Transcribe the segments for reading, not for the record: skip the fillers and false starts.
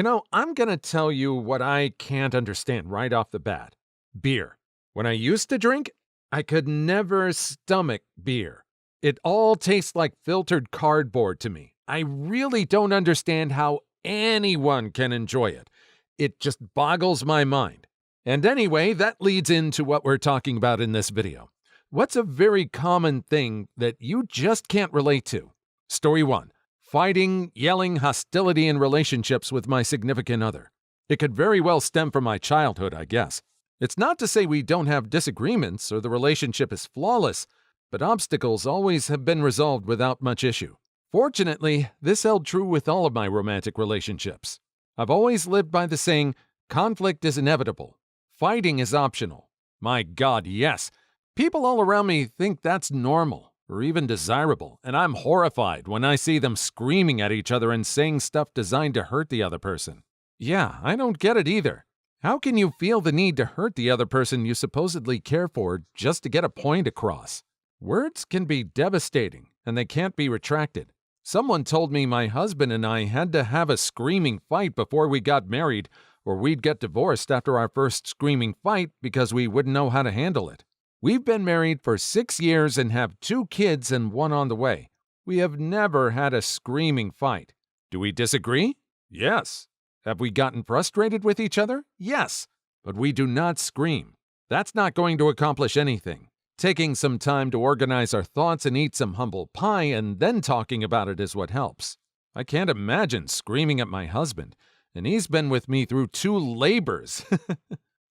I'm going to tell you what I can't understand right off the bat. Beer. When I used to drink, I could never stomach beer. It all tastes like filtered cardboard to me. I really don't understand how anyone can enjoy it. It just boggles my mind. And anyway, that leads into what we're talking about in this video. What's a very common thing that you just can't relate to? Story 1. Fighting, yelling, hostility in relationships with my significant other. It could very well stem from my childhood, I guess. It's not to say we don't have disagreements or the relationship is flawless, but obstacles always have been resolved without much issue. Fortunately, this held true with all of my romantic relationships. I've always lived by the saying, conflict is inevitable. Fighting is optional. My God, yes. People all around me think that's normal or even desirable, and I'm horrified when I see them screaming at each other and saying stuff designed to hurt the other person. Yeah, I don't get it either. How can you feel the need to hurt the other person you supposedly care for just to get a point across? Words can be devastating, and they can't be retracted. Someone told me my husband and I had to have a screaming fight before we got married, or we'd get divorced after our first screaming fight because we wouldn't know how to handle it. We've been married for 6 years and have 2 kids and 1 on the way. We have never had a screaming fight. Do we disagree? Yes. Have we gotten frustrated with each other? Yes. But we do not scream. That's not going to accomplish anything. Taking some time to organize our thoughts and eat some humble pie and then talking about it is what helps. I can't imagine screaming at my husband, and he's been with me through 2 labors.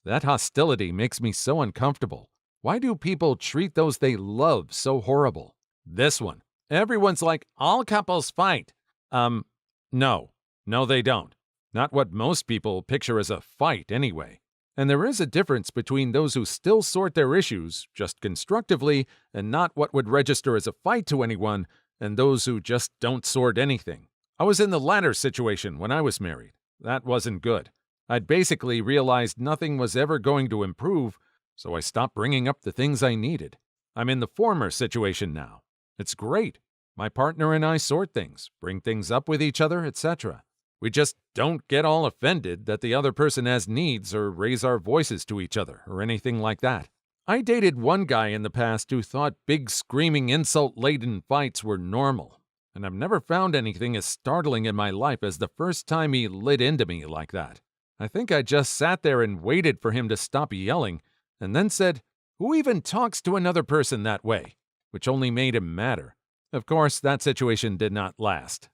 That hostility makes me so uncomfortable. Why do people treat those they love so horrible? This one. Everyone's like, all couples fight. No. No, they don't. Not what most people picture as a fight, anyway. And there is a difference between those who still sort their issues, just constructively, and not what would register as a fight to anyone, and those who just don't sort anything. I was in the latter situation when I was married. That wasn't good. I'd basically realized nothing was ever going to improve, so I stopped bringing up the things I needed. I'm in the former situation now. It's great. My partner and I sort things, bring things up with each other, etc. We just don't get all offended that the other person has needs or raise our voices to each other or anything like that. I dated one guy in the past who thought big screaming insult-laden fights were normal, and I've never found anything as startling in my life as the first time he lit into me like that. I think I just sat there and waited for him to stop yelling, and then said, "Who even talks to another person that way?" Which only made him madder. Of course, that situation did not last.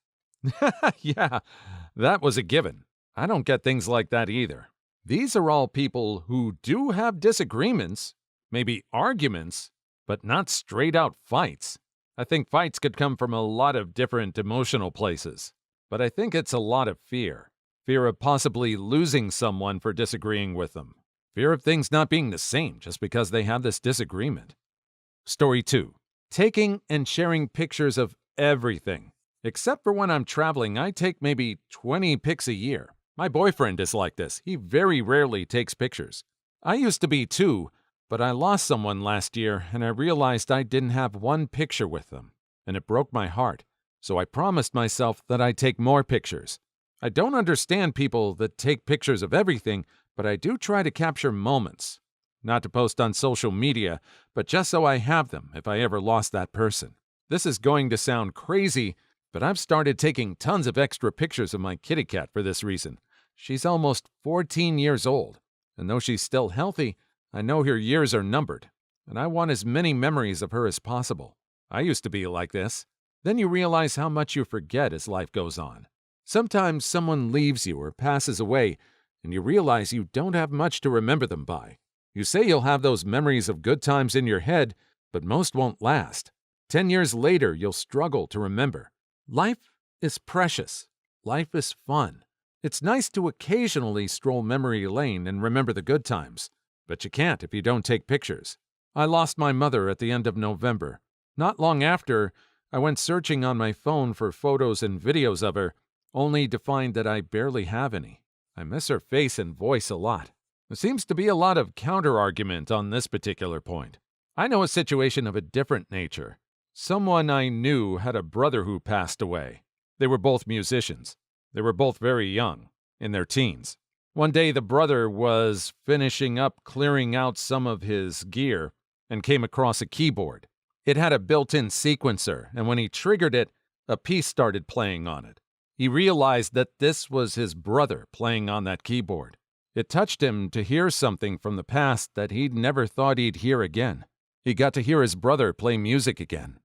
Yeah, that was a given. I don't get things like that either. These are all people who do have disagreements, maybe arguments, but not straight-out fights. I think fights could come from a lot of different emotional places, but I think it's a lot of fear. Fear of possibly losing someone for disagreeing with them. Fear of things not being the same just because they have this disagreement. Story 2. Taking and sharing pictures of everything. Except for when I'm traveling, I take maybe 20 pics a year. My boyfriend is like this. He very rarely takes pictures. I used to be too, but I lost someone last year and I realized I didn't have one picture with them, and it broke my heart. So I promised myself that I'd take more pictures. I don't understand people that take pictures of everything, but I do try to capture moments. Not to post on social media, but just so I have them if I ever lost that person. This is going to sound crazy, but I've started taking tons of extra pictures of my kitty cat for this reason. She's almost 14 years old, and though she's still healthy, I know her years are numbered, and I want as many memories of her as possible. I used to be like this. Then you realize how much you forget as life goes on. Sometimes someone leaves you or passes away, and you realize you don't have much to remember them by. You say you'll have those memories of good times in your head, but most won't last. 10 years later, you'll struggle to remember. Life is precious. Life is fun. It's nice to occasionally stroll memory lane and remember the good times, but you can't if you don't take pictures. I lost my mother at the end of November. Not long after, I went searching on my phone for photos and videos of her, only to find that I barely have any. I miss her face and voice a lot. There seems to be a lot of counter-argument on this particular point. I know a situation of a different nature. Someone I knew had a brother who passed away. They were both musicians. They were both very young. in their teens. One day, the brother was finishing up clearing out some of his gear and came across a keyboard. It had a built-in sequencer, and when he triggered it, a piece started playing on it. He realized that this was his brother playing on that keyboard. It touched him to hear something from the past that he'd never thought he'd hear again. He got to hear his brother play music again.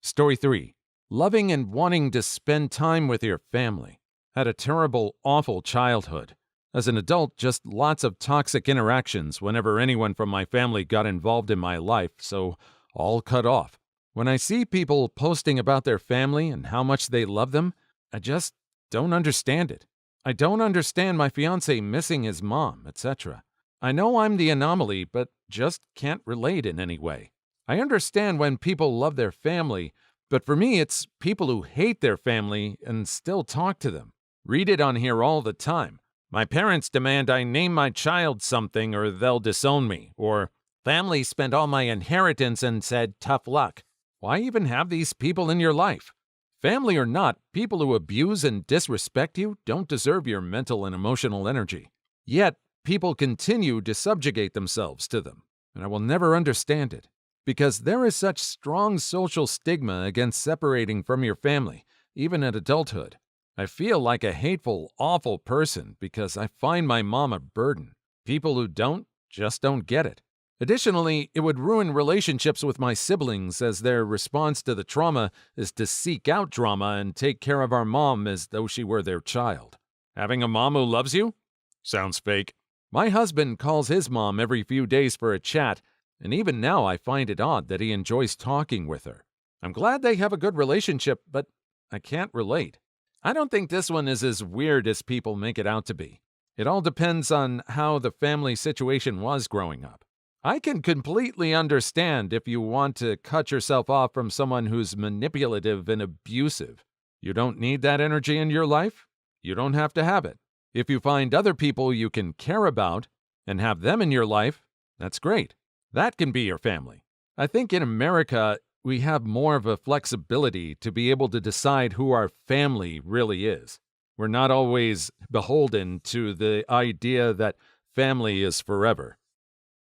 Story 3. Loving and wanting to spend time with your family. Had a terrible, awful childhood. As an adult, just lots of toxic interactions whenever anyone from my family got involved in my life, so all cut off. When I see people posting about their family and how much they love them, I just don't understand it. I don't understand my fiancé missing his mom, etc. I know I'm the anomaly, but just can't relate in any way. I understand when people love their family, but for me it's people who hate their family and still talk to them. Read it on here all the time. My parents demand I name my child something or they'll disown me, or family spent all my inheritance and said tough luck. Why even have these people in your life? Family or not, people who abuse and disrespect you don't deserve your mental and emotional energy. Yet, people continue to subjugate themselves to them, and I will never understand it. Because there is such strong social stigma against separating from your family, even at adulthood. I feel like a hateful, awful person because I find my mom a burden. People who don't just don't get it. Additionally, it would ruin relationships with my siblings as their response to the trauma is to seek out drama and take care of our mom as though she were their child. Having a mom who loves you? Sounds fake. My husband calls his mom every few days for a chat, and even now I find it odd that he enjoys talking with her. I'm glad they have a good relationship, but I can't relate. I don't think this one is as weird as people make it out to be. It all depends on how the family situation was growing up. I can completely understand if you want to cut yourself off from someone who's manipulative and abusive. You don't need that energy in your life. You don't have to have it. If you find other people you can care about and have them in your life, that's great. That can be your family. I think in America, we have more of a flexibility to be able to decide who our family really is. We're not always beholden to the idea that family is forever.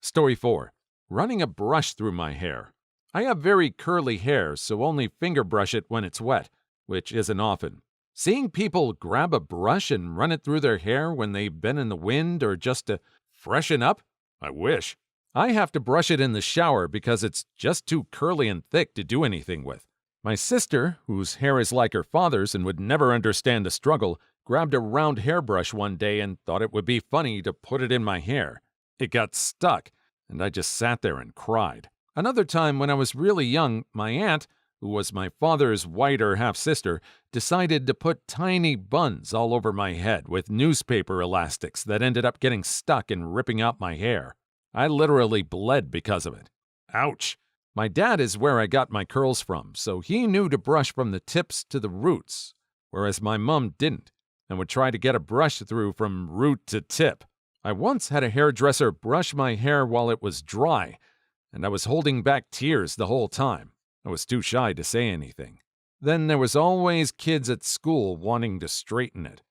Story 4. Running a brush through my hair. I have very curly hair, so only finger brush it when it's wet, which isn't often. Seeing people grab a brush and run it through their hair when they've been in the wind or just to freshen up? I wish. I have to brush it in the shower because it's just too curly and thick to do anything with. My sister, whose hair is like her father's and would never understand the struggle, grabbed a round hairbrush one day and thought it would be funny to put it in my hair. It got stuck, and I just sat there and cried. Another time, when I was really young, my aunt, who was my father's whiter half-sister, decided to put tiny buns all over my head with newspaper elastics that ended up getting stuck and ripping out my hair. I literally bled because of it. Ouch! My dad is where I got my curls from, so he knew to brush from the tips to the roots, whereas my mom didn't, and would try to get a brush through from root to tip. I once had a hairdresser brush my hair while it was dry, and I was holding back tears the whole time. I was too shy to say anything. Then there was always kids at school wanting to straighten it.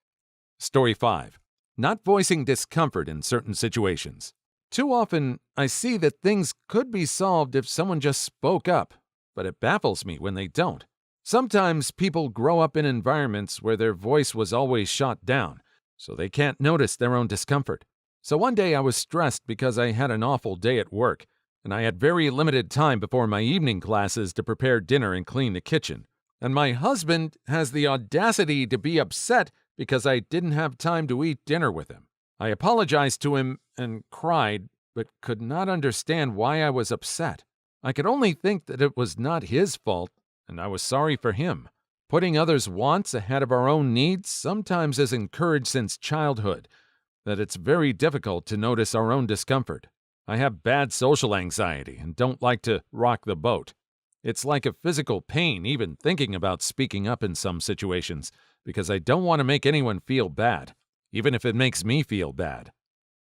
Story 5. Not voicing discomfort in certain situations. Too often, I see that things could be solved if someone just spoke up, but it baffles me when they don't. Sometimes people grow up in environments where their voice was always shot down, so they can't notice their own discomfort. So one day I was stressed because I had an awful day at work, and I had very limited time before my evening classes to prepare dinner and clean the kitchen. And my husband has the audacity to be upset because I didn't have time to eat dinner with him. I apologized to him and cried, but could not understand why I was upset. I could only think that it was not his fault, and I was sorry for him. Putting others' wants ahead of our own needs sometimes is encouraged since childhood, that it's very difficult to notice our own discomfort. I have bad social anxiety and don't like to rock the boat. It's like a physical pain even thinking about speaking up in some situations, because I don't want to make anyone feel bad, even if it makes me feel bad.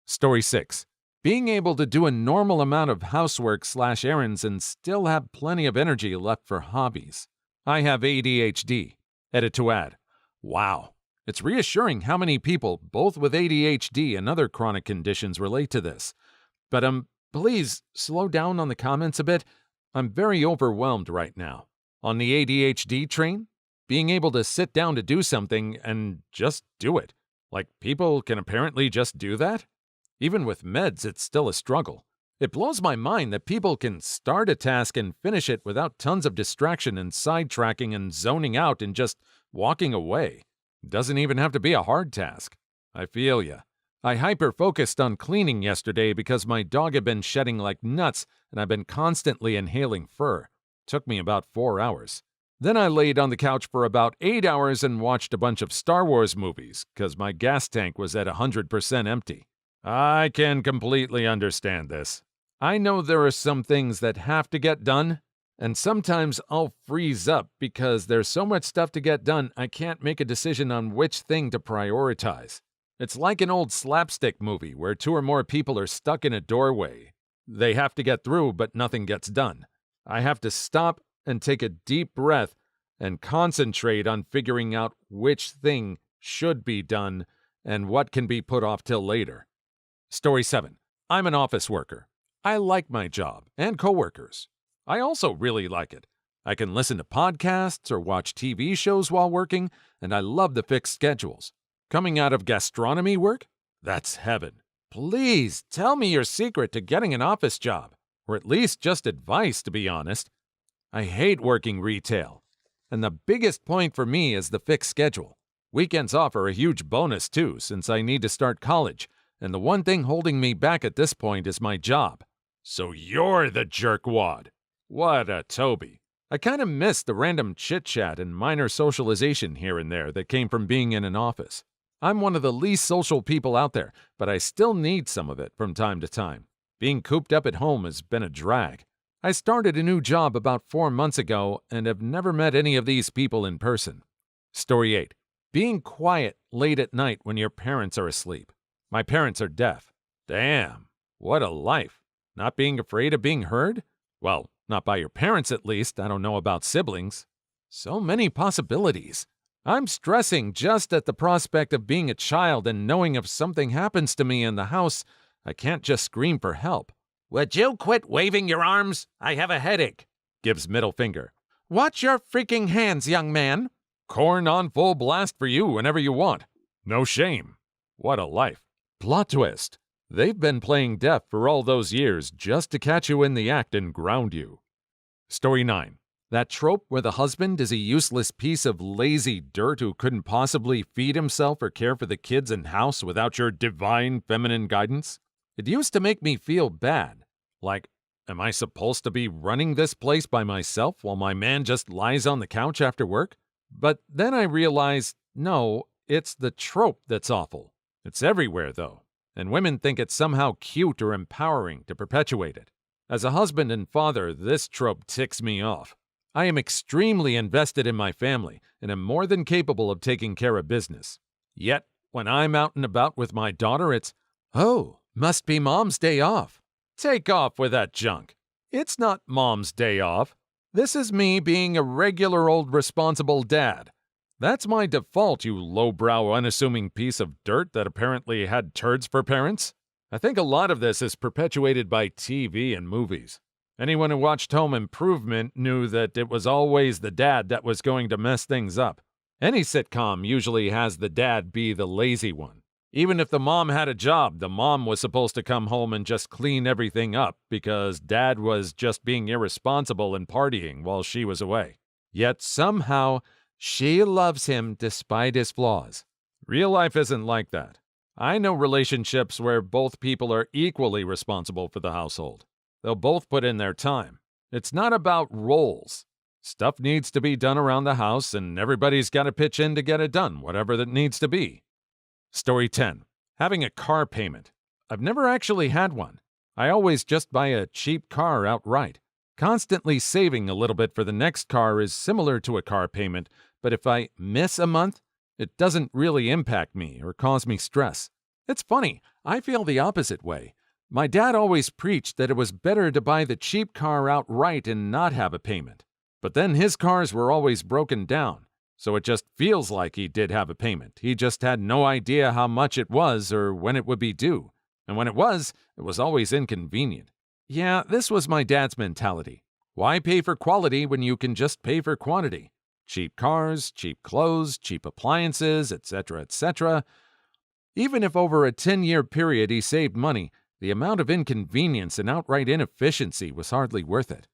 Story 6. Being able to do a normal amount of housework/errands and still have plenty of energy left for hobbies. I have ADHD. Edit to add. Wow. It's reassuring how many people, both with ADHD and other chronic conditions, relate to this. But please slow down on the comments a bit. I'm very overwhelmed right now. On the ADHD train, being able to sit down to do something and just do it. Like, people can apparently just do that? Even with meds, it's still a struggle. It blows my mind that people can start a task and finish it without tons of distraction and sidetracking and zoning out and just walking away. It doesn't even have to be a hard task. I feel ya. I hyper-focused on cleaning yesterday because my dog had been shedding like nuts and I've been constantly inhaling fur. Took me about 4 hours. Then I laid on the couch for about 8 hours and watched a bunch of Star Wars movies because my gas tank was at 100% empty. I can completely understand this. I know there are some things that have to get done, and sometimes I'll freeze up because there's so much stuff to get done I can't make a decision on which thing to prioritize. It's like an old slapstick movie where 2 or more people are stuck in a doorway. They have to get through, but nothing gets done. I have to stop and take a deep breath and concentrate on figuring out which thing should be done and what can be put off till later. Story 7. I'm an office worker. I like my job and coworkers. I also really like it. I can listen to podcasts or watch TV shows while working, and I love the fixed schedules. Coming out of gastronomy work? That's heaven. Please tell me your secret to getting an office job, or at least just advice, to be honest. I hate working retail. And the biggest point for me is the fixed schedule. Weekends off are a huge bonus too, since I need to start college, and the one thing holding me back at this point is my job. So you're the jerkwad. What a Toby. I kind of miss the random chit-chat and minor socialization here and there that came from being in an office. I'm one of the least social people out there, but I still need some of it from time to time. Being cooped up at home has been a drag. I started a new job about 4 months ago and have never met any of these people in person. Story 8. Being quiet late at night when your parents are asleep. My parents are deaf. Damn, what a life. Not being afraid of being heard? Well, not by your parents at least. I don't know about siblings. So many possibilities. I'm stressing just at the prospect of being a child and knowing if something happens to me in the house, I can't just scream for help. Would you quit waving your arms? I have a headache. Gives middle finger. Watch your freaking hands, young man. Corn on full blast for you whenever you want. No shame. What a life. Plot twist. They've been playing deaf for all those years just to catch you in the act and ground you. Story 9. That trope where the husband is a useless piece of lazy dirt who couldn't possibly feed himself or care for the kids and house without your divine feminine guidance? It used to make me feel bad. Like, am I supposed to be running this place by myself while my man just lies on the couch after work? But then I realized, no, it's the trope that's awful. It's everywhere, though, and women think it's somehow cute or empowering to perpetuate it. As a husband and father, this trope ticks me off. I am extremely invested in my family and am more than capable of taking care of business. Yet, when I'm out and about with my daughter, it's, oh, must be Mom's day off. Take off with that junk. It's not Mom's day off. This is me being a regular old responsible dad. That's my default, you lowbrow, unassuming piece of dirt that apparently had turds for parents. I think a lot of this is perpetuated by TV and movies. Anyone who watched Home Improvement knew that it was always the dad that was going to mess things up. Any sitcom usually has the dad be the lazy one. Even if the mom had a job, the mom was supposed to come home and just clean everything up because dad was just being irresponsible and partying while she was away. Yet somehow, she loves him despite his flaws. Real life isn't like that. I know relationships where both people are equally responsible for the household. They'll both put in their time. It's not about roles. Stuff needs to be done around the house, and everybody's got to pitch in to get it done, whatever that needs to be. Story 10. Having a car payment. I've never actually had one. I always just buy a cheap car outright. Constantly saving a little bit for the next car is similar to a car payment, but if I miss a month, it doesn't really impact me or cause me stress. It's funny, I feel the opposite way. My dad always preached that it was better to buy the cheap car outright and not have a payment. But then his cars were always broken down. so it just feels like he did have a payment. He just had no idea how much it was or when it would be due. And when it was always inconvenient. Yeah, this was my dad's mentality. Why pay for quality when you can just pay for quantity? Cheap cars, cheap clothes, cheap appliances, etc., etc. Even if over a 10-year period he saved money, the amount of inconvenience and outright inefficiency was hardly worth it.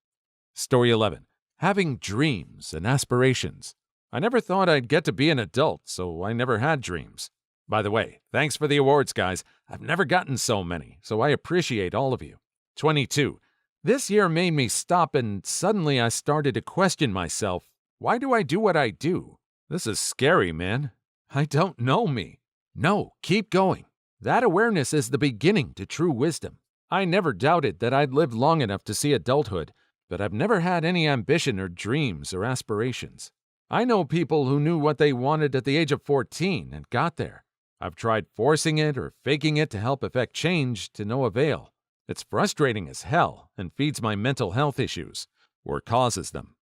Story 11. Having dreams and aspirations. I never thought I'd get to be an adult, so I never had dreams. By the way, thanks for the awards, guys. I've never gotten so many, so I appreciate all of you. 22. This year made me stop and suddenly I started to question myself. Why do I do what I do? This is scary, man. I don't know me. No, keep going. That awareness is the beginning to true wisdom. I never doubted that I'd live long enough to see adulthood, but I've never had any ambition or dreams or aspirations. I know people who knew what they wanted at the age of 14 and got there. I've tried forcing it or faking it to help effect change to no avail. It's frustrating as hell and feeds my mental health issues, or causes them.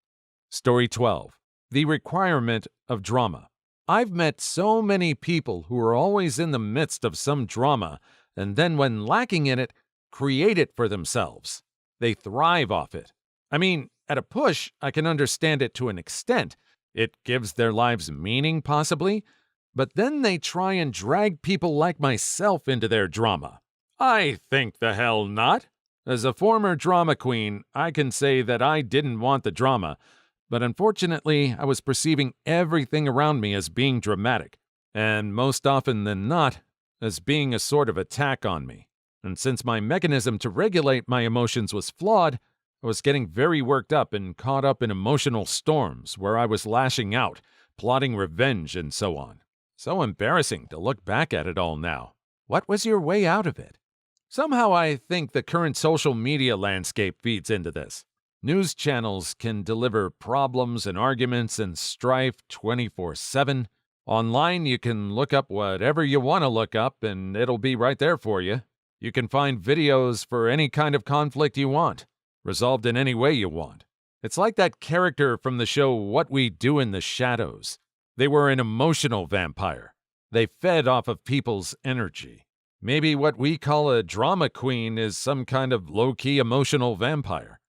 Story 12. The requirement of drama. I've met so many people who are always in the midst of some drama, and then when lacking in it, create it for themselves. They thrive off it. I mean, at a push, I can understand it to an extent. It gives their lives meaning, possibly. But then they try and drag people like myself into their drama. I think the hell not. As a former drama queen, I can say that I didn't want the drama, but unfortunately, I was perceiving everything around me as being dramatic, and most often than not, as being a sort of attack on me. And since my mechanism to regulate my emotions was flawed, I was getting very worked up and caught up in emotional storms where I was lashing out, plotting revenge, and so on. So embarrassing to look back at it all now. What was your way out of it? Somehow I think the current social media landscape feeds into this. News channels can deliver problems and arguments and strife 24/7. Online, you can look up whatever you want to look up and it'll be right there for you. You can find videos for any kind of conflict you want, resolved in any way you want. It's like that character from the show What We Do in the Shadows. They were an emotional vampire. They fed off of people's energy. Maybe what we call a drama queen is some kind of low-key emotional vampire.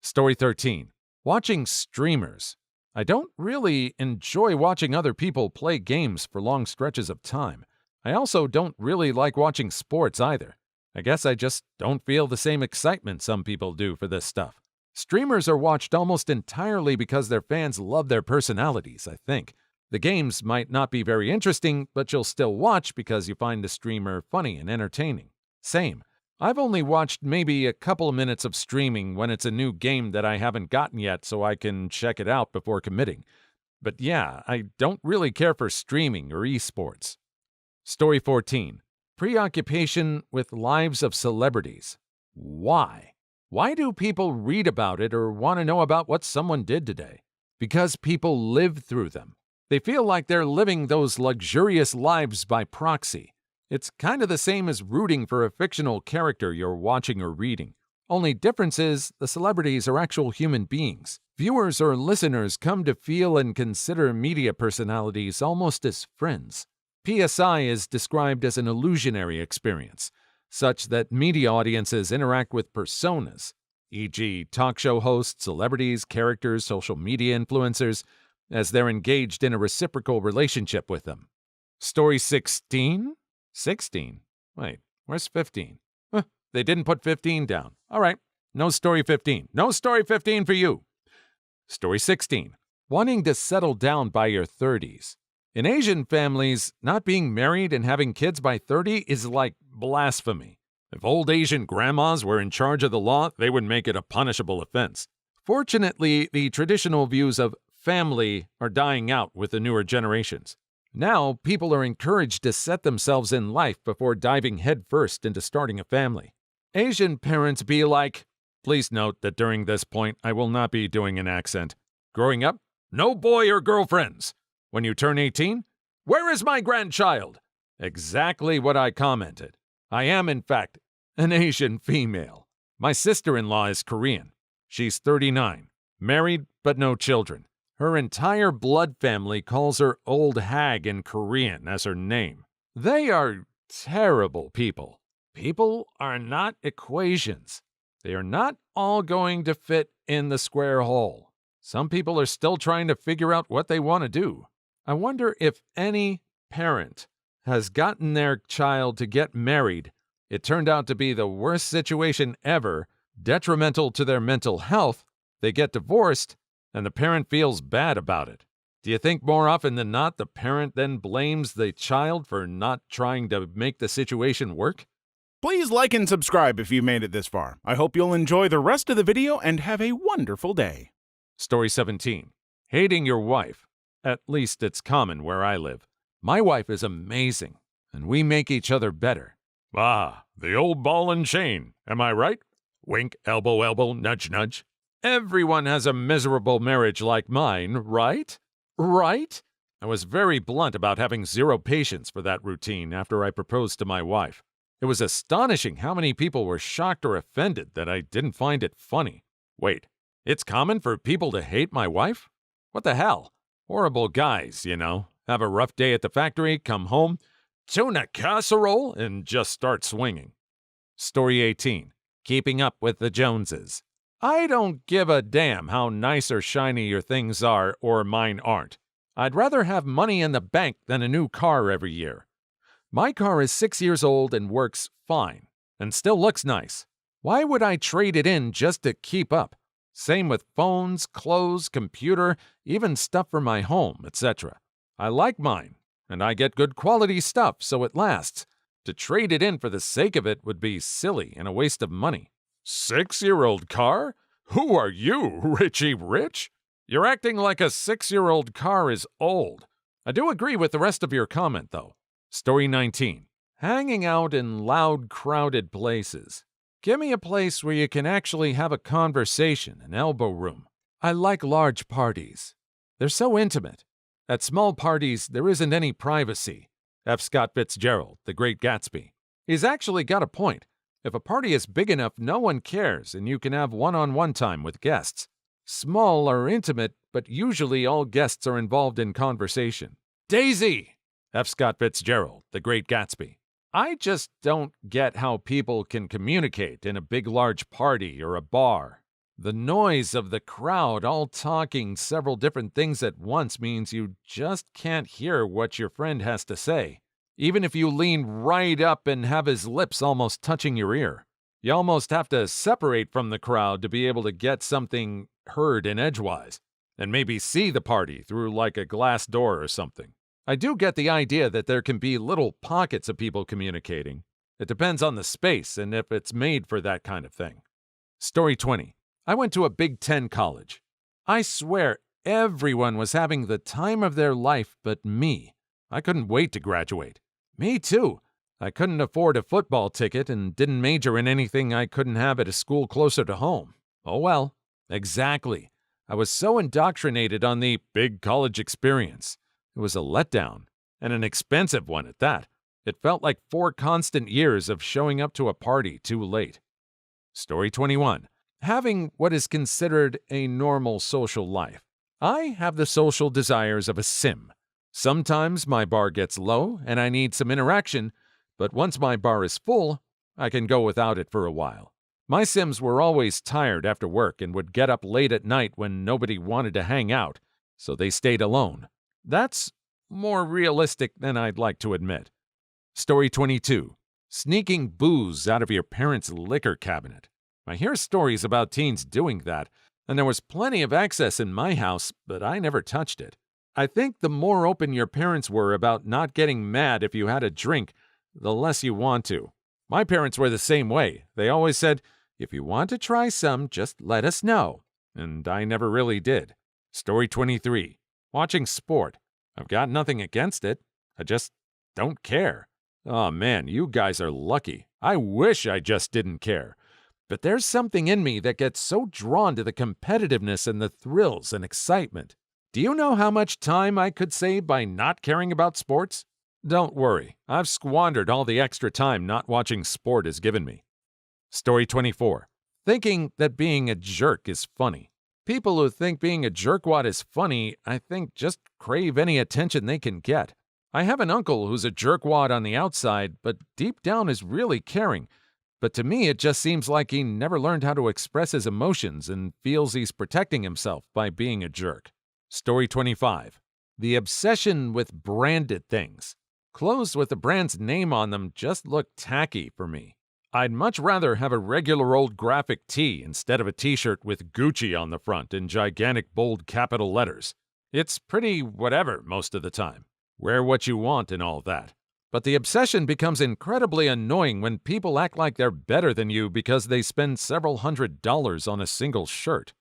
Story 13. Watching streamers. I don't really enjoy watching other people play games for long stretches of time. I also don't really like watching sports either. I guess I just don't feel the same excitement some people do for this stuff. Streamers are watched almost entirely because their fans love their personalities, I think. The games might not be very interesting, but you'll still watch because you find the streamer funny and entertaining. Same. I've only watched maybe a couple of minutes of streaming when it's a new game that I haven't gotten yet so I can check it out before committing. But yeah, I don't really care for streaming or esports. Story 14. Preoccupation with lives of celebrities. Why? Why do people read about it or want to know about what someone did today? Because people live through them. They feel like they're living those luxurious lives by proxy. It's kind of the same as rooting for a fictional character you're watching or reading. Only difference is the celebrities are actual human beings. Viewers or listeners come to feel and consider media personalities almost as friends. PSI is described as an illusionary experience, such that media audiences interact with personas, e.g., talk show hosts, celebrities, characters, social media influencers, as they're engaged in a reciprocal relationship with them. Story 16? 16? Wait, where's 15? They didn't put 15 down. All right, no story 15. No story 15 for you. Story 16. Wanting to settle down by your 30s. In Asian families, not being married and having kids by 30 is like blasphemy. If old Asian grandmas were in charge of the law, they would make it a punishable offense. Fortunately, the traditional views of family are dying out with the newer generations. Now, people are encouraged to set themselves in life before diving headfirst into starting a family. Asian parents be like, please note that during this point, I will not be doing an accent. Growing up, no boy or girlfriends. When you turn 18, where is my grandchild? Exactly what I commented. I am, in fact, an Asian female. My sister-in-law is Korean. She's 39, married but no children. Her entire blood family calls her Old Hag in Korean as her name. They are terrible people. People are not equations. They are not all going to fit in the square hole. Some people are still trying to figure out what they want to do. I wonder if any parent has gotten their child to get married. It turned out to be the worst situation ever, detrimental to their mental health. They get divorced, and the parent feels bad about it. Do you think more often than not the parent then blames the child for not trying to make the situation work? Please like and subscribe if you made it this far. I hope you'll enjoy the rest of the video and have a wonderful day. Story 17. Hating your wife. At least it's common where I live. My wife is amazing, and we make each other better. Ah, the old ball and chain, am I right? Wink, elbow, elbow, nudge, nudge. Everyone has a miserable marriage like mine, right? Right? I was very blunt about having zero patience for that routine after I proposed to my wife. It was astonishing how many people were shocked or offended that I didn't find it funny. Wait, it's common for people to hate my wife? What the hell? Horrible guys, you know. Have a rough day at the factory, come home, tuna casserole, and just start swinging. Story 18. Keeping up with the Joneses. I don't give a damn how nice or shiny your things are or mine aren't. I'd rather have money in the bank than a new car every year. My car is 6 years old and works fine, and still looks nice. Why would I trade it in just to keep up? Same with phones, clothes, computer, even stuff for my home, etc. I like mine, and I get good quality stuff so it lasts. To trade it in for the sake of it would be silly and a waste of money. 6-year-old car? Who are you, Richie Rich? You're acting like a 6-year-old car is old. I do agree with the rest of your comment, though. Story 19. Hanging out in loud, crowded places. Give me a place where you can actually have a conversation, an elbow room. I like large parties. They're so intimate. At small parties, there isn't any privacy. F. Scott Fitzgerald, The Great Gatsby. He's actually got a point. If a party is big enough, no one cares, and you can have one-on-one time with guests. Small are intimate, but usually all guests are involved in conversation. Daisy! F. Scott Fitzgerald, The Great Gatsby. I just don't get how people can communicate in a big large party or a bar. The noise of the crowd all talking several different things at once means you just can't hear what your friend has to say, even if you lean right up and have his lips almost touching your ear. You almost have to separate from the crowd to be able to get something heard in edgewise, and maybe see the party through like a glass door or something. I do get the idea that there can be little pockets of people communicating. It depends on the space and if it's made for that kind of thing. Story 20. I went to a Big Ten college. I swear everyone was having the time of their life but me. I couldn't wait to graduate. Me too. I couldn't afford a football ticket and didn't major in anything I couldn't have at a school closer to home. Oh well. Exactly. I was so indoctrinated on the big college experience. It was a letdown, and an expensive one at that. It felt like 4 constant years of showing up to a party too late. Story 21. Having what is considered a normal social life. I have the social desires of a sim. Sometimes my bar gets low and I need some interaction, but once my bar is full, I can go without it for a while. My sims were always tired after work and would get up late at night when nobody wanted to hang out, so they stayed alone. That's more realistic than I'd like to admit. Story 22. Sneaking booze out of your parents' liquor cabinet. I hear stories about teens doing that, and there was plenty of access in my house, but I never touched it. I think the more open your parents were about not getting mad if you had a drink, the less you want to. My parents were the same way. They always said, if you want to try some, just let us know. And I never really did. Story 23. Watching sport. I've got nothing against it. I just don't care. Oh man, you guys are lucky. I wish I just didn't care. But there's something in me that gets so drawn to the competitiveness and the thrills and excitement. Do you know how much time I could save by not caring about sports? Don't worry, I've squandered all the extra time not watching sport has given me. Story 24. Thinking that being a jerk is funny. People who think being a jerkwad is funny, I think, just crave any attention they can get. I have an uncle who's a jerkwad on the outside, but deep down is really caring. But to me, it just seems like he never learned how to express his emotions and feels he's protecting himself by being a jerk. Story 25. The obsession with branded things. Clothes with the brand's name on them just look tacky for me. I'd much rather have a regular old graphic tee instead of a t-shirt with Gucci on the front in gigantic bold capital letters. It's pretty whatever most of the time. Wear what you want and all that. But the obsession becomes incredibly annoying when people act like they're better than you because they spend several $100s on a single shirt.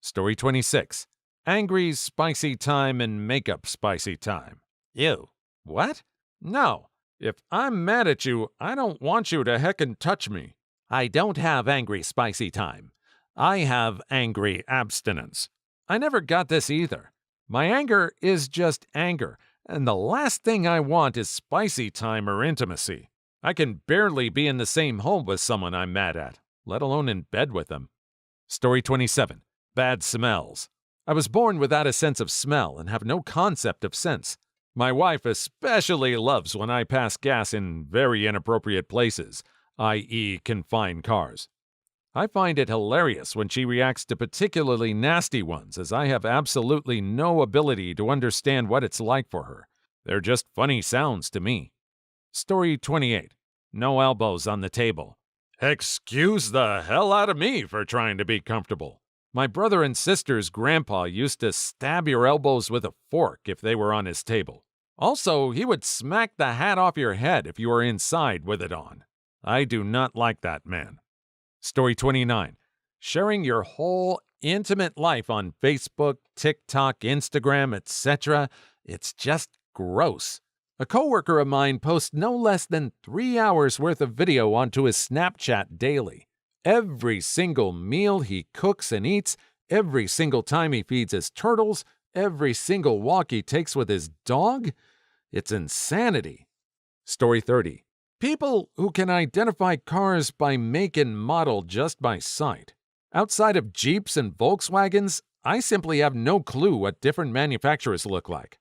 Story 26. Angry spicy time and makeup spicy time. Ew. What? No. If I'm mad at you, I don't want you to heckin' touch me. I don't have angry spicy time. I have angry abstinence. I never got this either. My anger is just anger, and the last thing I want is spicy time or intimacy. I can barely be in the same home with someone I'm mad at, let alone in bed with them. Story 27. Bad smells. I was born without a sense of smell and have no concept of scents. My wife especially loves when I pass gas in very inappropriate places, i.e. confined cars. I find it hilarious when she reacts to particularly nasty ones, as I have absolutely no ability to understand what it's like for her. They're just funny sounds to me. Story 28. No elbows on the table. Excuse the hell out of me for trying to be comfortable. My brother and sister's grandpa used to stab your elbows with a fork if they were on his table. Also, he would smack the hat off your head if you were inside with it on. I do not like that man. Story 29. Sharing your whole intimate life on Facebook, TikTok, Instagram, etc. It's just gross. A coworker of mine posts no less than 3 hours worth of video onto his Snapchat daily. Every single meal he cooks and eats, every single time he feeds his turtles, every single walk he takes with his dog? It's insanity. Story 30. People who can identify cars by make and model just by sight. Outside of Jeeps and Volkswagens, I simply have no clue what different manufacturers look like.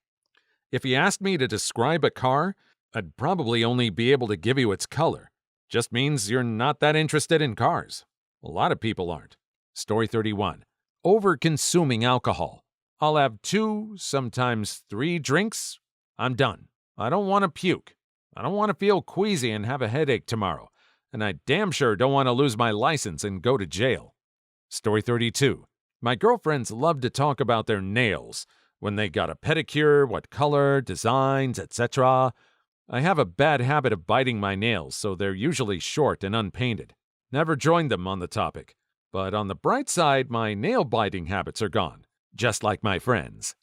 If you asked me to describe a car, I'd probably only be able to give you its color. Just means you're not that interested in cars. A lot of people aren't. Story 31. Over-consuming alcohol. I'll have 2, sometimes 3 drinks. I'm done. I don't want to puke. I don't want to feel queasy and have a headache tomorrow. And I damn sure don't want to lose my license and go to jail. Story 32. My girlfriends love to talk about their nails. When they got a pedicure, what color, designs, etc. I have a bad habit of biting my nails, so they're usually short and unpainted. Never joined them on the topic. But on the bright side, my nail-biting habits are gone, just like my friends.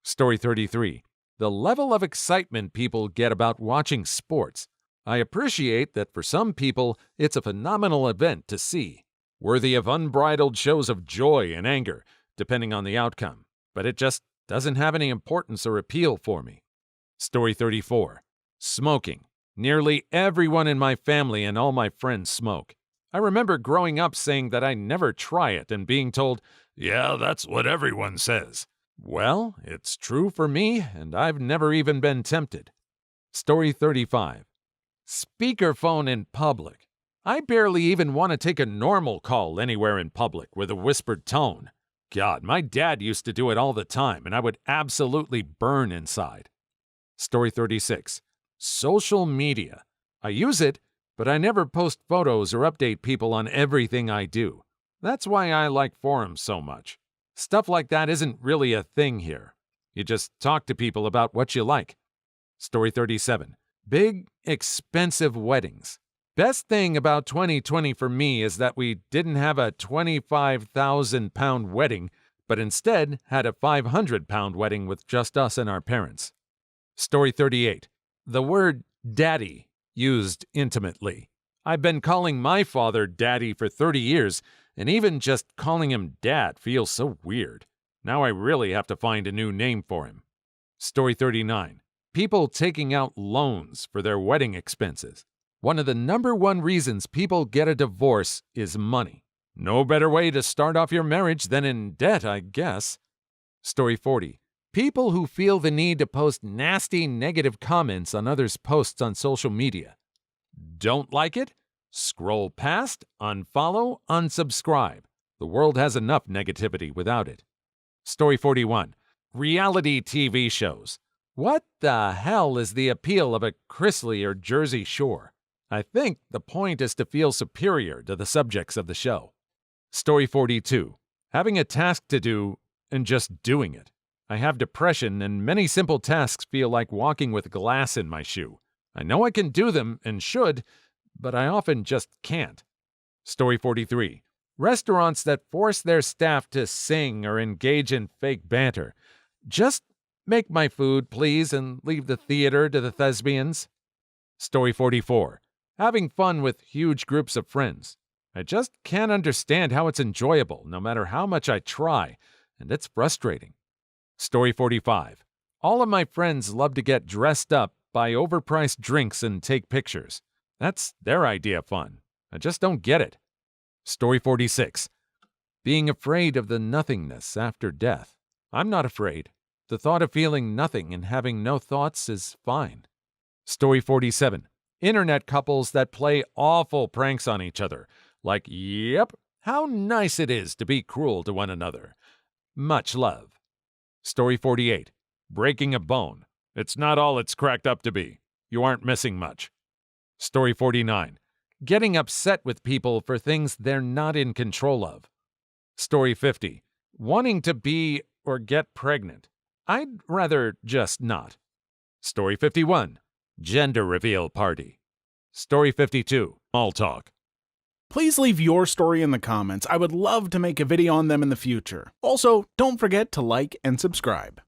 Story 33. The level of excitement people get about watching sports. I appreciate that for some people, it's a phenomenal event to see, worthy of unbridled shows of joy and anger, depending on the outcome. But it just doesn't have any importance or appeal for me. Story 34. Smoking. Nearly everyone in my family and all my friends smoke. I remember growing up saying that I never try it and being told, "Yeah, that's what everyone says." Well, it's true for me, and I've never even been tempted. Story 35. Speakerphone in public. I barely even want to take a normal call anywhere in public with a whispered tone. God, my dad used to do it all the time, and I would absolutely burn inside. Story 36. Social media. I use it, but I never post photos or update people on everything I do. That's why I like forums so much. Stuff like that isn't really a thing here. You just talk to people about what you like. Story 37. Big, expensive weddings. Best thing about 2020 for me is that we didn't have a 25,000-pound wedding, but instead had a 500-pound wedding with just us and our parents. Story 38. The word daddy used intimately. I've been calling my father daddy for 30 years, and even just calling him dad feels so weird. Now I really have to find a new name for him. Story 39. People taking out loans for their wedding expenses. One of the number one reasons people get a divorce is money. No better way to start off your marriage than in debt, I guess. Story 40. People who feel the need to post nasty negative comments on others' posts on social media. Don't like it? Scroll past, unfollow, unsubscribe. The world has enough negativity without it. Story 41. Reality TV shows. What the hell is the appeal of a Chrisley or Jersey Shore? I think the point is to feel superior to the subjects of the show. Story 42. Having a task to do and just doing it. I have depression and many simple tasks feel like walking with glass in my shoe. I know I can do them and should, but I often just can't. Story 43. Restaurants that force their staff to sing or engage in fake banter. Just make my food, please, and leave the theater to the thespians. Story 44. Having fun with huge groups of friends. I just can't understand how it's enjoyable, no matter how much I try, and it's frustrating. Story 45. All of my friends love to get dressed up, buy overpriced drinks, and take pictures. That's their idea of fun. I just don't get it. Story 46. Being afraid of the nothingness after death. I'm not afraid. The thought of feeling nothing and having no thoughts is fine. Story 47. Internet couples that play awful pranks on each other. Like, yep, how nice it is to be cruel to one another. Much love. Story 48. Breaking a bone. It's not all it's cracked up to be. You aren't missing much. Story 49. Getting upset with people for things they're not in control of. Story 50. Wanting to be or get pregnant. I'd rather just not. Story 51. Gender reveal party. Story 52. Small talk. Please leave your story in the comments. I would love to make a video on them in the future. Also, don't forget to like and subscribe.